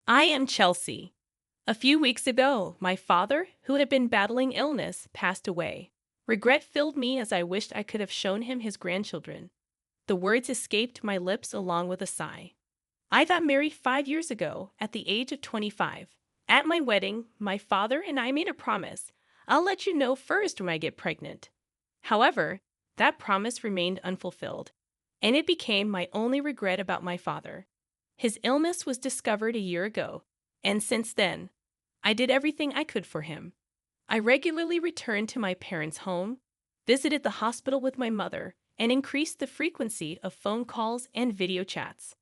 I am Chelsea. A few weeks ago, my father, who had been battling illness, passed away. Regret filled me as I wished I could have shown him his grandchildren. The words escaped my lips along with a sigh. I got married 5 years ago, at the age of 25. At my wedding, my father and I made a promise. I'll let you know first when I get pregnant. However, that promise remained unfulfilled, and it became my only regret about my father. His illness was discovered a year ago, and since then, I did everything I could for him. I regularly returned to my parents' home, visited the hospital with my mother, and increased the frequency of phone calls and video chats.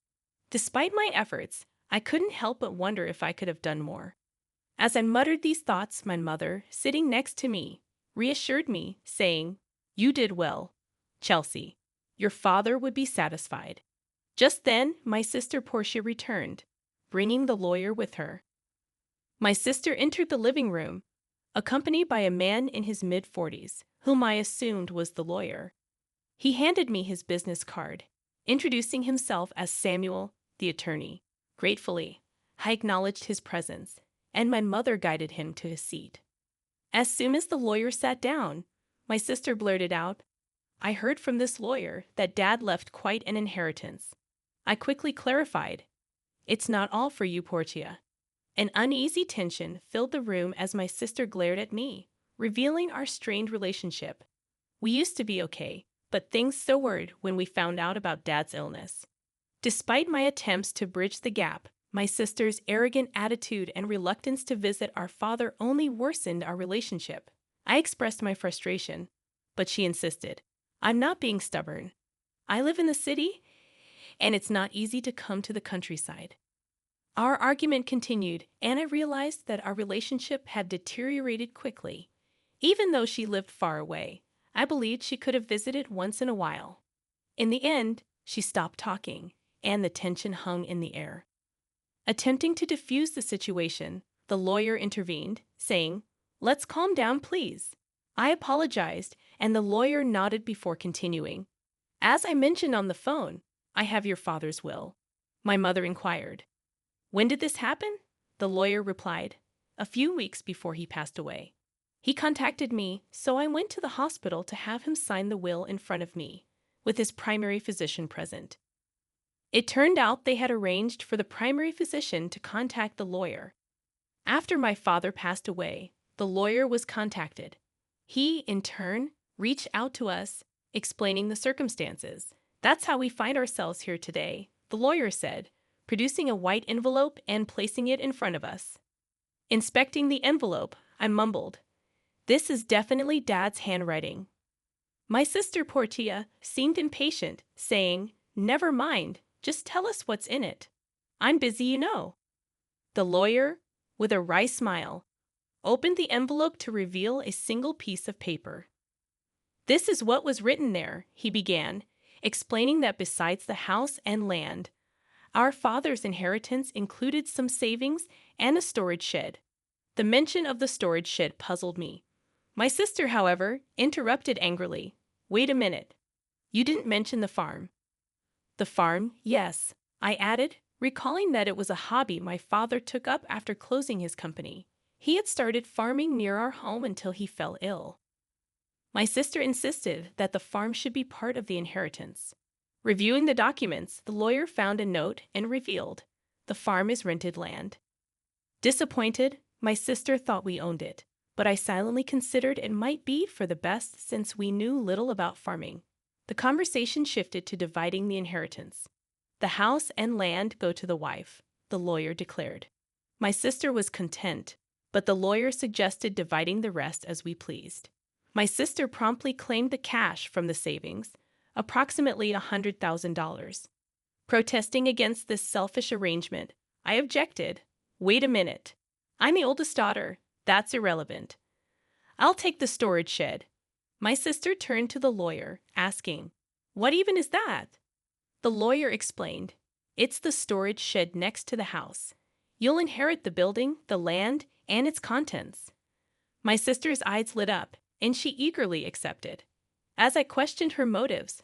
Despite my efforts, I couldn't help but wonder if I could have done more. As I muttered these thoughts, my mother, sitting next to me, reassured me, saying, "You did well, Chelsea. Your father would be satisfied." Just then, my sister Portia returned, bringing the lawyer with her. My sister entered the living room, accompanied by a man in his mid-40s, whom I assumed was the lawyer. He handed me his business card, introducing himself as Samuel, the attorney. Gratefully, I acknowledged his presence, and my mother guided him to his seat. As soon as the lawyer sat down, my sister blurted out, "I heard from this lawyer that Dad left quite an inheritance." I quickly clarified, "It's not all for you, Portia." An uneasy tension filled the room as my sister glared at me, revealing our strained relationship. We used to be okay, but things soured when we found out about Dad's illness. Despite my attempts to bridge the gap, my sister's arrogant attitude and reluctance to visit our father only worsened our relationship. I expressed my frustration, but she insisted, "I'm not being stubborn. I live in the city, and it's not easy to come to the countryside." Our argument continued, and I realized that our relationship had deteriorated quickly. Even though she lived far away, I believed she could have visited once in a while. In the end, she stopped talking, and the tension hung in the air. Attempting to defuse the situation, the lawyer intervened, saying, "Let's calm down, please." I apologized, and the lawyer nodded before continuing. "As I mentioned on the phone, I have your father's will." My mother inquired, "When did this happen?" The lawyer replied, "A few weeks before he passed away." He contacted me, so I went to the hospital to have him sign the will in front of me, with his primary physician present. It turned out they had arranged for the primary physician to contact the lawyer. After my father passed away, the lawyer was contacted. He, in turn, reached out to us, explaining the circumstances. "That's how we find ourselves here today," the lawyer said, producing a white envelope and placing it in front of us. Inspecting the envelope, I mumbled, "This is definitely Dad's handwriting." My sister Portia seemed impatient, saying, "Never mind, just tell us what's in it. I'm busy, you know." The lawyer, with a wry smile, opened the envelope to reveal a single piece of paper. "This is what was written there," he began, explaining that besides the house and land, our father's inheritance included some savings and a storage shed. The mention of the storage shed puzzled me. My sister, however, interrupted angrily. "Wait a minute. You didn't mention the farm." "The farm, yes," I added, recalling that it was a hobby my father took up after closing his company. He had started farming near our home until he fell ill. My sister insisted that the farm should be part of the inheritance. Reviewing the documents, the lawyer found a note and revealed, "The farm is rented land." Disappointed, my sister thought we owned it, but I silently considered it might be for the best since we knew little about farming. The conversation shifted to dividing the inheritance. "The house and land go to the wife," the lawyer declared. My sister was content, but the lawyer suggested dividing the rest as we pleased. My sister promptly claimed the cash from the savings, approximately $100,000. Protesting against this selfish arrangement, I objected. "Wait a minute. I'm the oldest daughter. That's irrelevant. I'll take the storage shed." My sister turned to the lawyer, asking, "What even is that?" The lawyer explained, "It's the storage shed next to the house. You'll inherit the building, the land, and its contents." My sister's eyes lit up, and she eagerly accepted. As I questioned her motives,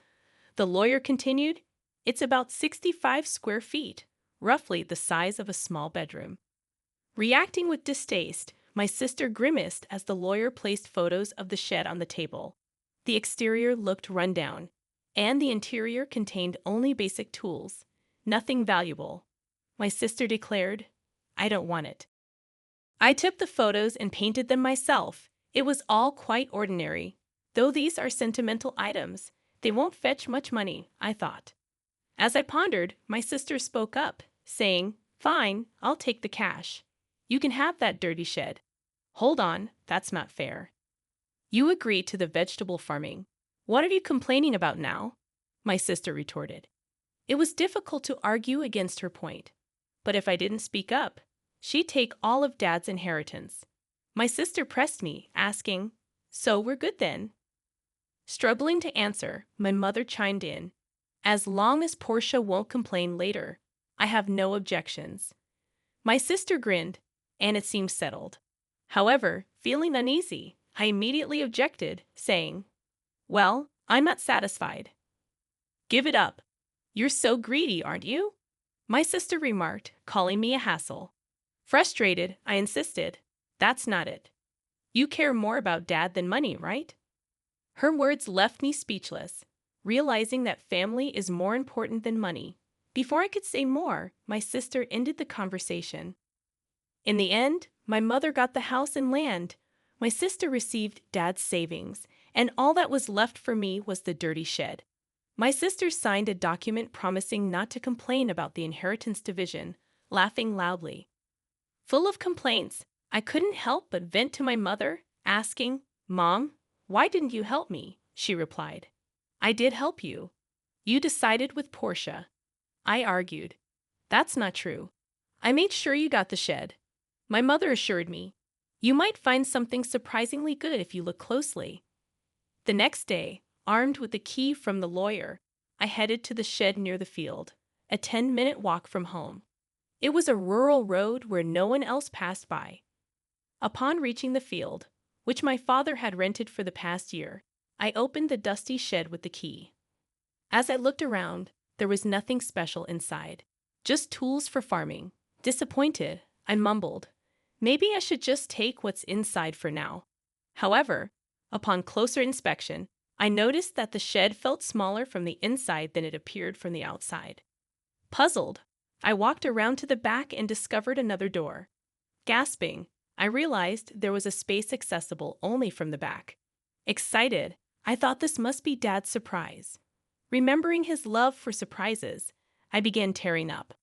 the lawyer continued, "It's about 65 square feet, roughly the size of a small bedroom. Reacting with distaste, my sister grimaced as the lawyer placed photos of the shed on the table. The exterior looked run down, and the interior contained only basic tools, nothing valuable. My sister declared, "I don't want it." I took the photos and painted them myself. It was all quite ordinary. Though these are sentimental items, they won't fetch much money, I thought. As I pondered, my sister spoke up, saying, "Fine, I'll take the cash. You can have that dirty shed." "Hold on, that's not fair. You agreed to the vegetable farming. What are you complaining about now?" my sister retorted. It was difficult to argue against her point, but if I didn't speak up, she'd take all of Dad's inheritance. My sister pressed me, asking, "So we're good then?" Struggling to answer, my mother chimed in, "As long as Portia won't complain later, I have no objections." My sister grinned, and it seemed settled. However, feeling uneasy, I immediately objected, saying, "Well, I'm not satisfied." "Give it up. You're so greedy, aren't you?" my sister remarked, calling me a hassle. Frustrated, I insisted, "That's not it. You care more about Dad than money, right?" Her words left me speechless, realizing that family is more important than money. Before I could say more, my sister ended the conversation. In the end, my mother got the house and land. My sister received Dad's savings, and all that was left for me was the dirty shed. My sister signed a document promising not to complain about the inheritance division, laughing loudly. Full of complaints, I couldn't help but vent to my mother, asking, "Mom, why didn't you help me?" She replied, "I did help you. You decided with Portia." I argued, "That's not true. I made sure you got the shed." My mother assured me, "You might find something surprisingly good if you look closely." The next day, armed with the key from the lawyer, I headed to the shed near the field, a 10-minute walk from home. It was a rural road where no one else passed by. Upon reaching the field, which my father had rented for the past year, I opened the dusty shed with the key. As I looked around, there was nothing special inside, just tools for farming. Disappointed, I mumbled, "Maybe I should just take what's inside for now." However, upon closer inspection, I noticed that the shed felt smaller from the inside than it appeared from the outside. Puzzled, I walked around to the back and discovered another door. Gasping, I realized there was a space accessible only from the back. Excited, I thought this must be Dad's surprise. Remembering his love for surprises, I began tearing up.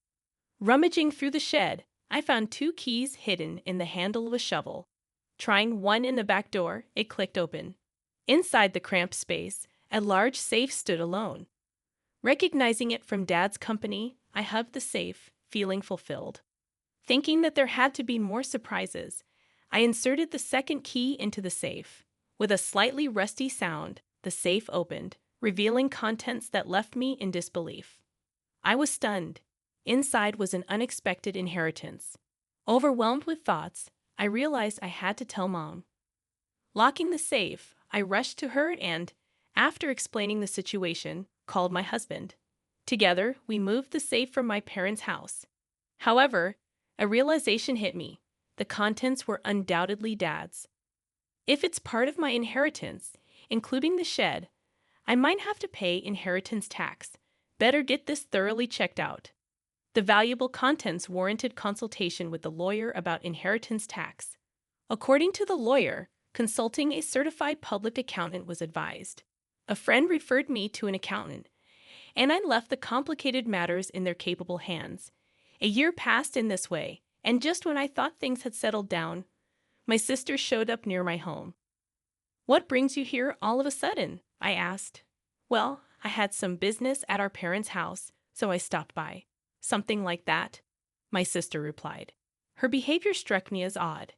Rummaging through the shed, I found 2 keys hidden in the handle of a shovel. Trying one in the back door, it clicked open. Inside the cramped space, a large safe stood alone. Recognizing it from Dad's company, I hugged the safe, feeling fulfilled. Thinking that there had to be more surprises, I inserted the second key into the safe. With a slightly rusty sound, the safe opened, revealing contents that left me in disbelief. I was stunned. Inside was an unexpected inheritance. Overwhelmed with thoughts, I realized I had to tell Mom. Locking the safe, I rushed to her and, after explaining the situation, called my husband. Together, we moved the safe from my parents' house. However, a realization hit me. The contents were undoubtedly Dad's. If it's part of my inheritance, including the shed, I might have to pay inheritance tax. Better get this thoroughly checked out. The valuable contents warranted consultation with the lawyer about inheritance tax. According to the lawyer, consulting a certified public accountant was advised. A friend referred me to an accountant, and I left the complicated matters in their capable hands. A year passed in this way, and just when I thought things had settled down, my sister showed up near my home. "What brings you here all of a sudden?" I asked. "Well, I had some business at our parents' house, so I stopped by." "Something like that," my sister replied. Her behavior struck me as odd.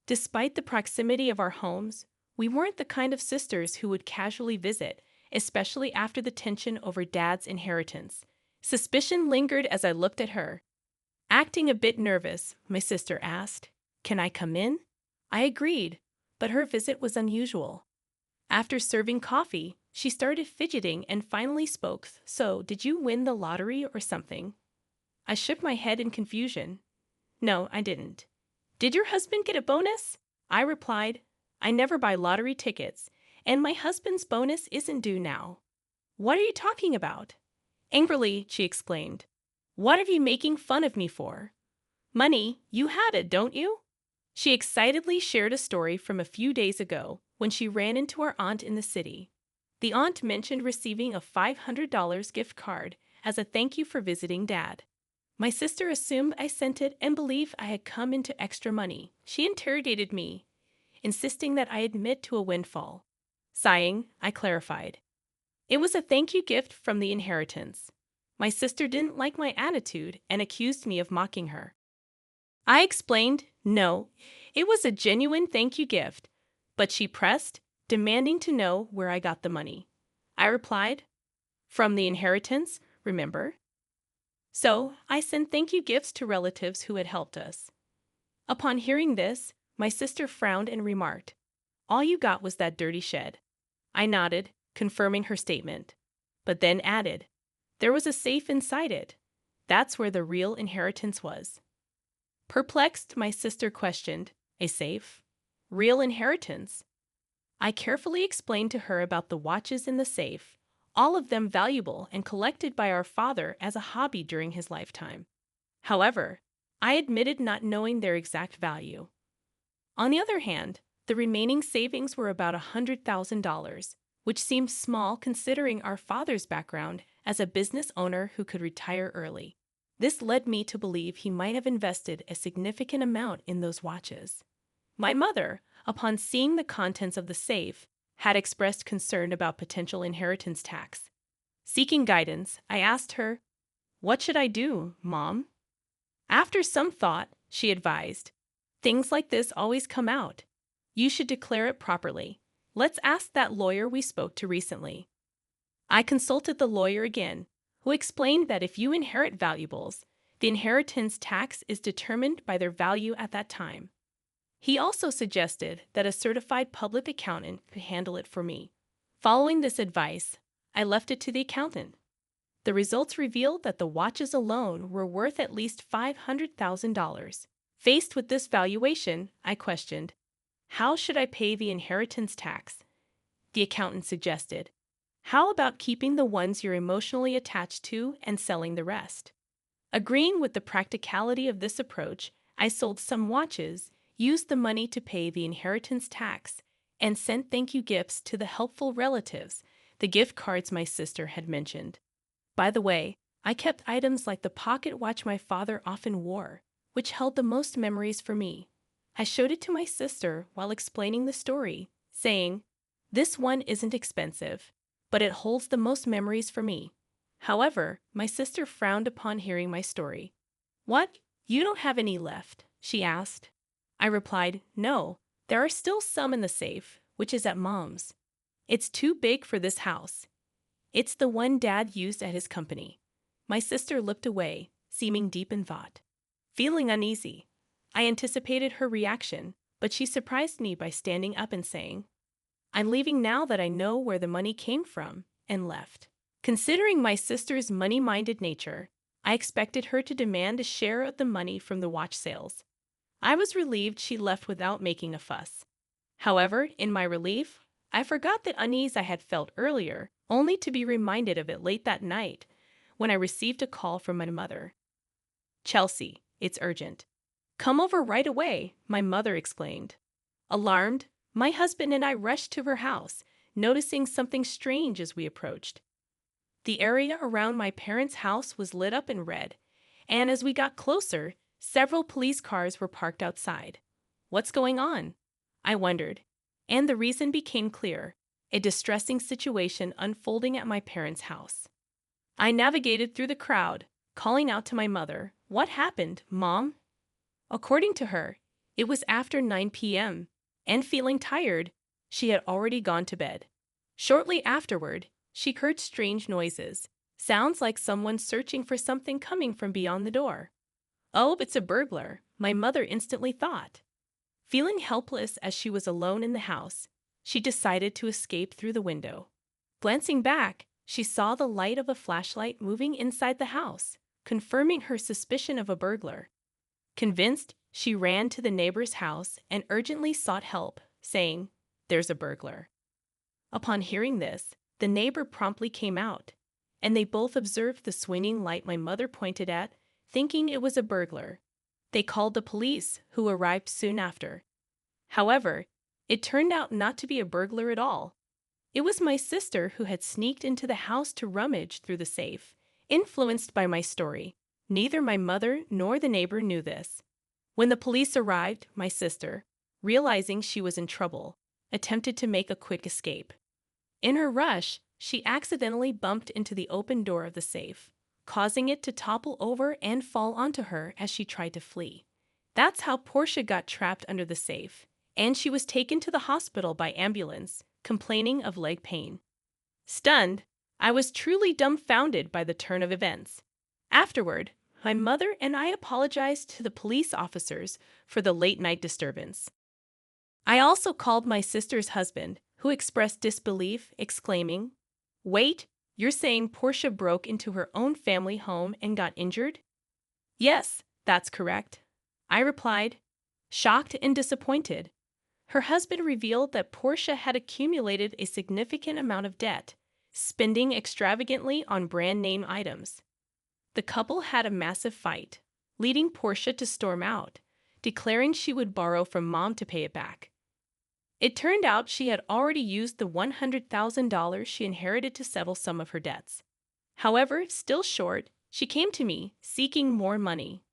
Despite the proximity of our homes, we weren't the kind of sisters who would casually visit, especially after the tension over Dad's inheritance. Suspicion lingered as I looked at her. Acting a bit nervous, my sister asked, "Can I come in?" I agreed, but her visit was unusual. After serving coffee, she started fidgeting and finally spoke, "So, did you win the lottery or something?" I shook my head in confusion. No, I didn't. Did your husband get a bonus? I replied, I never buy lottery tickets, and my husband's bonus isn't due now. What are you talking about? Angrily, she exclaimed. What are you making fun of me for? Money, you had it, don't you? She excitedly shared a story from a few days ago when she ran into our aunt in the city. The aunt mentioned receiving a $500 gift card as a thank you for visiting Dad. My sister assumed I sent it and believed I had come into extra money. She interrogated me, insisting that I admit to a windfall. Sighing, I clarified. It was a thank you gift from the inheritance. My sister didn't like my attitude and accused me of mocking her. I explained, no, it was a genuine thank you gift, but she pressed, demanding to know where I got the money. I replied, from the inheritance, remember? So, I sent thank you gifts to relatives who had helped us. Upon hearing this, my sister frowned and remarked, all you got was that dirty shed. I nodded, confirming her statement, but then added, there was a safe inside it. That's where the real inheritance was. Perplexed, my sister questioned, a safe? Real inheritance? I carefully explained to her about the watches in the safe, all of them valuable and collected by our father as a hobby during his lifetime. However, I admitted not knowing their exact value. On the other hand, the remaining savings were about $100,000, which seemed small considering our father's background as a business owner who could retire early. This led me to believe he might have invested a significant amount in those watches. My mother, upon seeing the contents of the safe, had expressed concern about potential inheritance tax. Seeking guidance, I asked her, what should I do, Mom? After some thought, she advised, things like this always come out. You should declare it properly. Let's ask that lawyer we spoke to recently. I consulted the lawyer again, who explained that if you inherit valuables, the inheritance tax is determined by their value at that time. He also suggested that a certified public accountant could handle it for me. Following this advice, I left it to the accountant. The results revealed that the watches alone were worth at least $500,000. Faced with this valuation, I questioned, how should I pay the inheritance tax? The accountant suggested, how about keeping the ones you're emotionally attached to and selling the rest? Agreeing with the practicality of this approach, I sold some watches, used the money to pay the inheritance tax, and sent thank you gifts to the helpful relatives, the gift cards my sister had mentioned. By the way, I kept items like the pocket watch my father often wore, which held the most memories for me. I showed it to my sister while explaining the story, saying, this one isn't expensive, but it holds the most memories for me. However, my sister frowned upon hearing my story. What? You don't have any left? She asked. I replied, no, there are still some in the safe, which is at Mom's. It's too big for this house. It's the one Dad used at his company. My sister looked away, seeming deep in thought. Feeling uneasy, I anticipated her reaction, but she surprised me by standing up and saying, I'm leaving now that I know where the money came from, and left. Considering my sister's money-minded nature, I expected her to demand a share of the money from the watch sales. I was relieved she left without making a fuss. However, in my relief, I forgot the unease I had felt earlier, only to be reminded of it late that night when I received a call from my mother. Chelsea, it's urgent. Come over right away, my mother exclaimed. Alarmed, my husband and I rushed to her house, noticing something strange as we approached. The area around my parents' house was lit up in red, and as we got closer, several police cars were parked outside. What's going on? I wondered, and the reason became clear, a distressing situation unfolding at my parents' house. I navigated through the crowd, calling out to my mother, what happened, Mom? According to her, it was after 9 p.m., and feeling tired, she had already gone to bed. Shortly afterward, she heard strange noises, sounds like someone searching for something coming from beyond the door. Oh, it's a burglar, my mother instantly thought. Feeling helpless as she was alone in the house, she decided to escape through the window. Glancing back, she saw the light of a flashlight moving inside the house, confirming her suspicion of a burglar. Convinced, she ran to the neighbor's house and urgently sought help, saying, "There's a burglar." Upon hearing this, the neighbor promptly came out, and they both observed the swinging light my mother pointed at, thinking it was a burglar. They called the police, who arrived soon after. However, it turned out not to be a burglar at all. It was my sister who had sneaked into the house to rummage through the safe, influenced by my story. Neither my mother nor the neighbor knew this. When the police arrived, my sister, realizing she was in trouble, attempted to make a quick escape. In her rush, she accidentally bumped into the open door of the safe, causing it to topple over and fall onto her as she tried to flee. That's how Portia got trapped under the safe, and she was taken to the hospital by ambulance, complaining of leg pain. Stunned, I was truly dumbfounded by the turn of events. Afterward, my mother and I apologized to the police officers for the late-night disturbance. I also called my sister's husband, who expressed disbelief, exclaiming, "Wait, you're saying Portia broke into her own family home and got injured?" "Yes, that's correct," I replied, shocked and disappointed. Her husband revealed that Portia had accumulated a significant amount of debt, spending extravagantly on brand-name items. The couple had a massive fight, leading Portia to storm out, declaring she would borrow from Mom to pay it back. It turned out she had already used the $100,000 she inherited to settle some of her debts. However, still short, she came to me, seeking more money.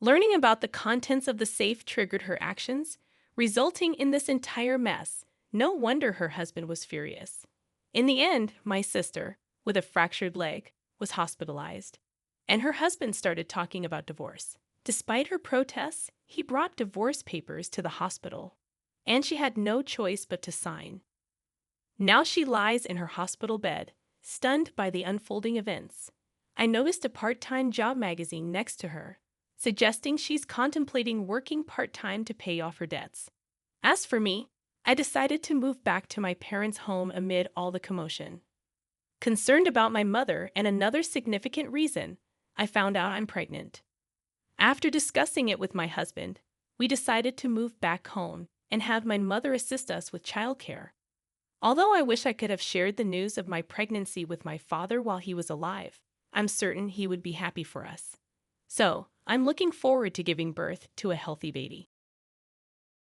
Learning about the contents of the safe triggered her actions, resulting in this entire mess. No wonder her husband was furious. In the end, my sister, with a fractured leg, was hospitalized, and her husband started talking about divorce. Despite her protests, he brought divorce papers to the hospital, and she had no choice but to sign. Now she lies in her hospital bed, stunned by the unfolding events. I noticed a part-time job magazine next to her, suggesting she's contemplating working part-time to pay off her debts. As for me, I decided to move back to my parents' home amid all the commotion. Concerned about my mother and another significant reason, I found out I'm pregnant. After discussing it with my husband, we decided to move back home and have my mother assist us with childcare. Although I wish I could have shared the news of my pregnancy with my father while he was alive, I'm certain he would be happy for us. So, I'm looking forward to giving birth to a healthy baby.